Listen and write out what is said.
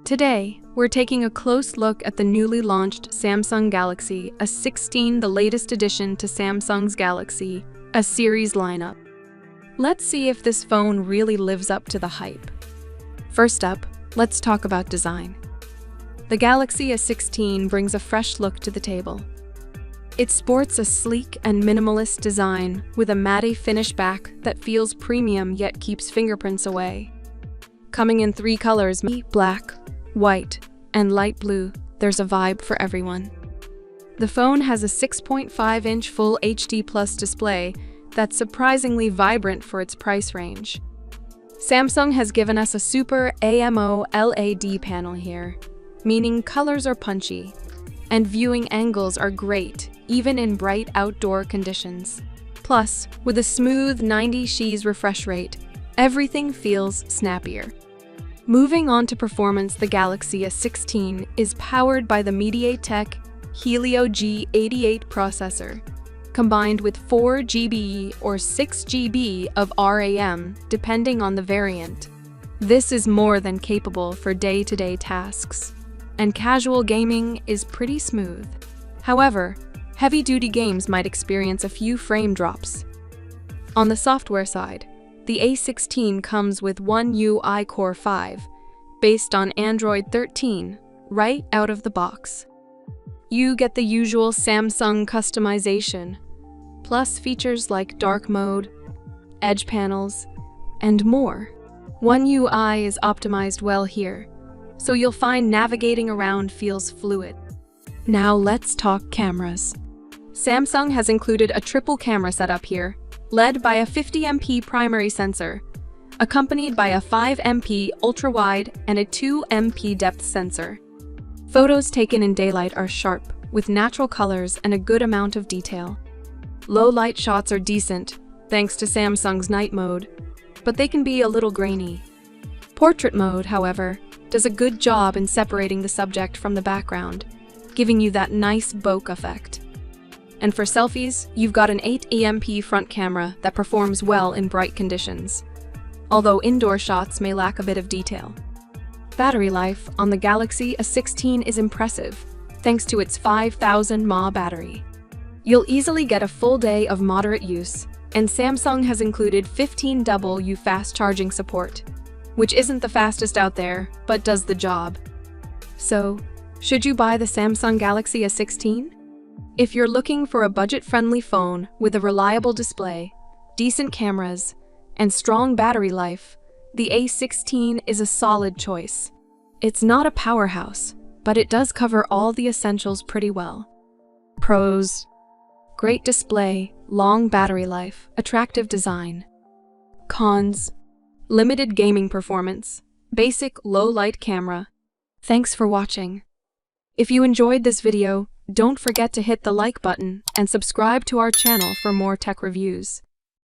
Today, we're taking a close look at the newly launched Samsung Galaxy A16, the latest addition to Samsung's Galaxy A series lineup. Let's see if this phone really lives up to the hype. First up, let's talk about design. The Galaxy A16 brings a fresh look to the table. It sports a sleek and minimalist design with a matte finish back that feels premium yet keeps fingerprints away. Coming in 3 colors, black, white, and light blue, there's a vibe for everyone. The phone has a 6.5-inch Full HD Plus display that's surprisingly vibrant for its price range. Samsung has given us a super AMOLED panel here, meaning colors are punchy, and viewing angles are great, even in bright outdoor conditions. Plus, with a smooth 90 Hz refresh rate, everything feels snappier. Moving on to performance, the Galaxy A16 is powered by the MediaTek Helio G88 processor, combined with 4 GB or 6 GB of RAM, depending on the variant. This is more than capable for day-to-day tasks, and casual gaming is pretty smooth. However, heavy-duty games might experience a few frame drops. On the software side, the A16 comes with One UI Core 5, based on Android 13, right out of the box. You get the usual Samsung customization, plus features like dark mode, edge panels, and more. One UI is optimized well here, so you'll find navigating around feels fluid. Now let's talk cameras. Samsung has included a triple camera setup here, led by a 50MP primary sensor, accompanied by a 5MP ultra-wide and a 2MP depth sensor. Photos taken in daylight are sharp, with natural colors and a good amount of detail. Low-light shots are decent, thanks to Samsung's night mode, but they can be a little grainy. Portrait mode, however, does a good job in separating the subject from the background, giving you that nice bokeh effect. And for selfies, you've got an 8MP front camera that performs well in bright conditions, although indoor shots may lack a bit of detail. Battery life on the Galaxy A16 is impressive, thanks to its 5000 mAh battery. You'll easily get a full day of moderate use, and Samsung has included 15W fast charging support, which isn't the fastest out there, but does the job. So, should you buy the Samsung Galaxy A16? If you're looking for a budget-friendly phone with a reliable display, decent cameras, and strong battery life, the A16 is a solid choice. It's not a powerhouse, but it does cover all the essentials pretty well. Pros: great display, long battery life, attractive design. Cons: limited gaming performance, basic low-light camera. Thanks for watching. If you enjoyed this video, don't forget to hit the like button and subscribe to our channel for more tech reviews.